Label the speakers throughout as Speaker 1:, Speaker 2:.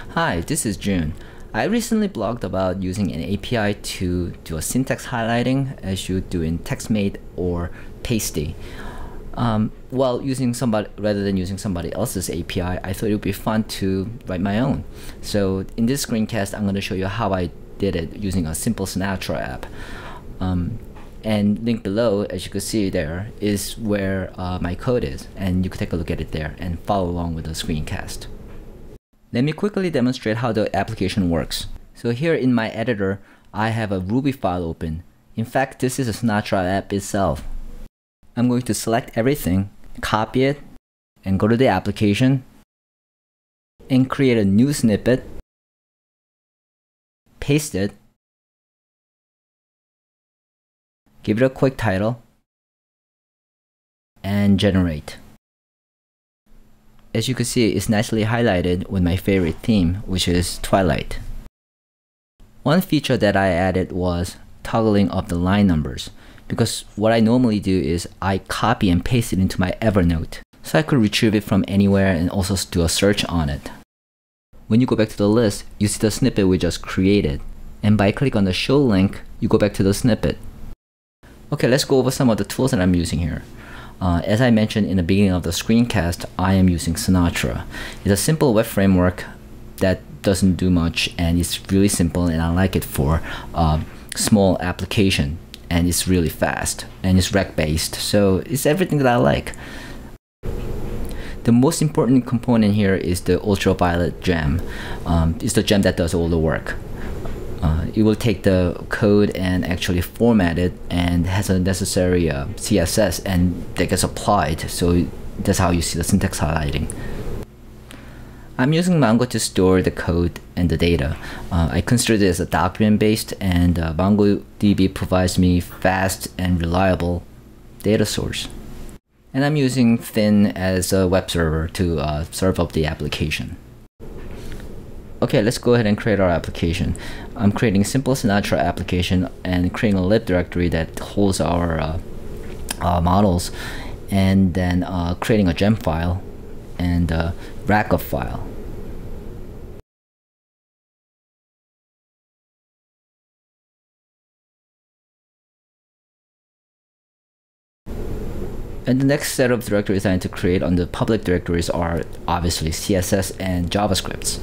Speaker 1: Hi, this is June. I recently blogged about using an API to do a syntax highlighting as you do in TextMate or Pastie. Well, rather than using somebody else's API, I thought it would be fun to write my own. So in this screencast, I'm going to show you how I did it using a simple Sinatra app. And link below, as you can see there, is where my code is, and you can take a look at it there and follow along with the screencast. Let me quickly demonstrate how the application works. So here in my editor, I have a Ruby file open. In fact, this is a Sinatra app itself. I'm going to select everything, copy it, and go to the application, and create a new snippet, paste it, give it a quick title, and generate. As you can see, it's nicely highlighted with my favorite theme, which is Twilight. One feature that I added was toggling of the line numbers, because what I normally do is I copy and paste it into my Evernote, so I could retrieve it from anywhere and also do a search on it. When you go back to the list, you see the snippet we just created, and by clicking on the show link, you go back to the snippet. Okay, let's go over some of the tools that I'm using here. As I mentioned in the beginning of the screencast, I am using Sinatra. It's a simple web framework that doesn't do much, and it's really simple, and I like it for small application, and it's really fast, and it's rec based, so it's everything that I like. The most important component here is the Ultraviolet Gem. It's the gem that does all the work. It will take the code and actually format it, and has a necessary CSS, and that gets applied, so that's how you see the syntax highlighting. I'm using Mongo to store the code and the data. I consider this a document based, and MongoDB provides me fast and reliable data source. And I'm using Thin as a web server to serve up the application. Okay, let's go ahead and create our application. I'm creating a simple Sinatra application and creating a lib directory that holds our models, and then creating a gem file and a backup file. And the next set of directories I need to create on the public directories are obviously CSS and JavaScripts.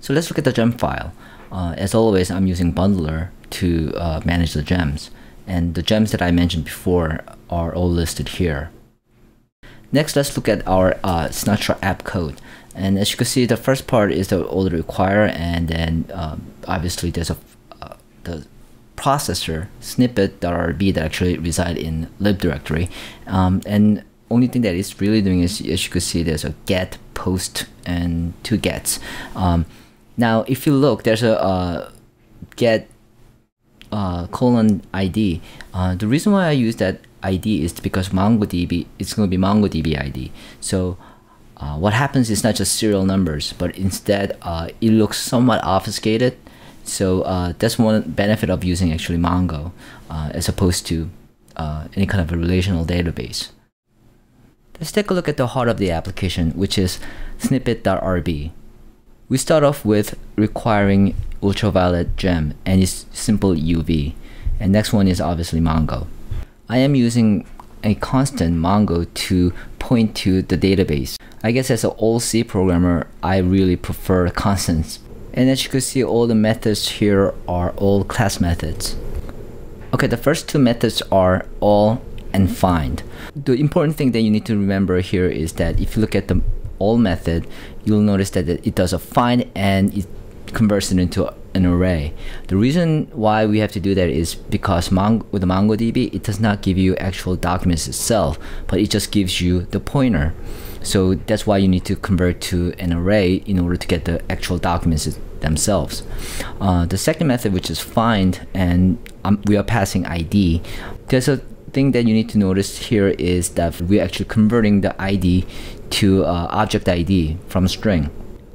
Speaker 1: So let's look at the gem file. As always, I'm using Bundler to manage the gems, and the gems that I mentioned before are all listed here. Next, let's look at our Sinatra app code. And as you can see, the first part is the all require, and then obviously there's the processor snippet.ro that actually reside in lib directory. And only thing that it's really doing is, as you can see, there's a get, post, and two gets. Now, if you look, there's a get colon ID. The reason why I use that ID is because MongoDB, it's going to be MongoDB ID. So what happens is not just serial numbers, but instead it looks somewhat obfuscated. So that's one benefit of using actually Mongo as opposed to any kind of a relational database. Let's take a look at the heart of the application, which is snippet.rb. We start off with requiring Ultraviolet Gem and its simple UV. And next one is obviously Mongo. I am using a constant Mongo to point to the database. I guess as an old C programmer, I really prefer constants. And as you can see, all the methods here are all class methods. Okay, the first two methods are all and find. The important thing that you need to remember here is that if you look at the all method, you'll notice that it does a find and it converts it into an array. The reason why we have to do that is because with the MongoDB, it does not give you actual documents itself, but it just gives you the pointer. So that's why you need to convert to an array in order to get the actual documents themselves. The second method, which is find, and we are passing ID. There's a thing that you need to notice here is that we're actually converting the ID to object ID from string.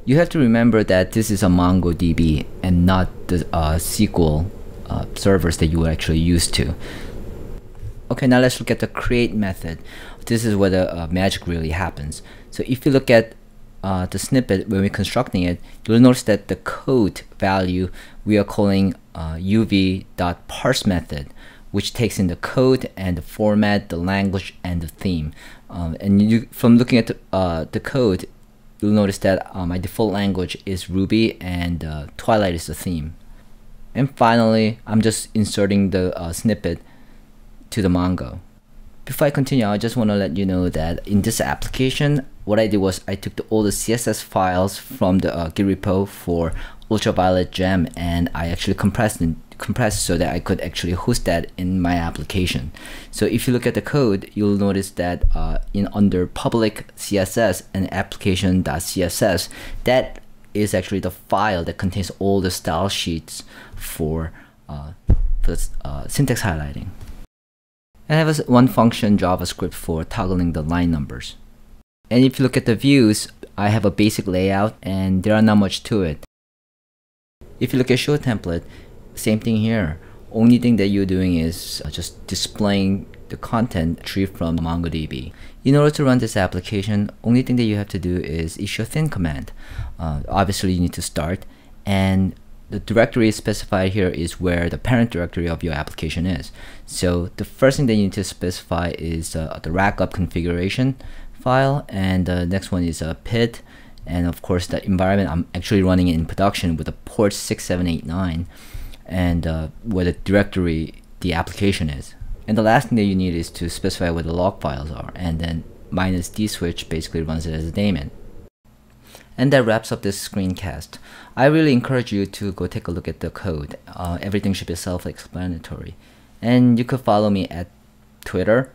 Speaker 1: You have to remember that this is a MongoDB and not the SQL servers that you are actually used to. Okay, now let's look at the create method. This is where the magic really happens. So if you look at the snippet, when we're constructing it, you'll notice that the code value we are calling uv.parse method, which takes in the code and the format, the language, and the theme. And from looking at the code, you'll notice that my default language is Ruby, and Twilight is the theme. And finally, I'm just inserting the snippet to the Mongo. Before I continue, I just want to let you know that in this application, what I did was I took all the CSS files from the Git repo for Ultraviolet Gem, and I actually compressed so that I could actually host that in my application. So if you look at the code, you'll notice that under public CSS and application.css, that is actually the file that contains all the style sheets for syntax highlighting. And I have one function JavaScript for toggling the line numbers. And if you look at the views, I have a basic layout and there are not much to it. If you look at show template, same thing here. Only thing that you're doing is just displaying the content tree from MongoDB. In order to run this application, only thing that you have to do is issue a thin command. Obviously you need to start, and the directory specified here is where the parent directory of your application is. So the first thing that you need to specify is the rackup configuration file, and the next one is a PID, and of course the environment I'm actually running it in production with a port 6789, and where the directory the application is. And the last thing that you need is to specify where the log files are, and then -d switch basically runs it as a daemon. And that wraps up this screencast. I really encourage you to go take a look at the code. Everything should be self-explanatory. And you could follow me at Twitter,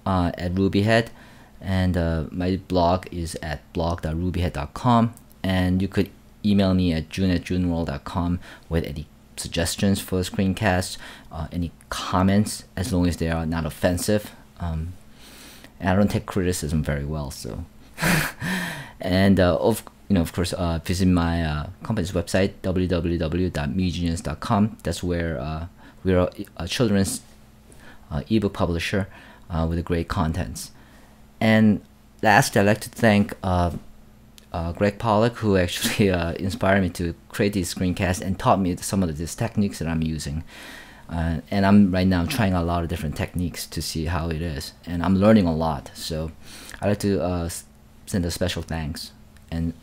Speaker 1: at RubyHead, and my blog is at blog.rubyhead.com, and you could email me at june@juneworld.com with any suggestions for screencasts, any comments, as long as they are not offensive. And I don't take criticism very well, so. And of course, visit my company's website, www.megenius.com. That's where we're a children's ebook publisher with great contents. And lastly, I'd like to thank Greg Pollock, who actually inspired me to create these screencasts and taught me some of these techniques that I'm using. And I'm right now trying a lot of different techniques to see how it is, and I'm learning a lot. So I'd like to send a special thanks, and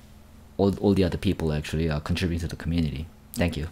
Speaker 1: all the other people actually contributing to the community. Thank you.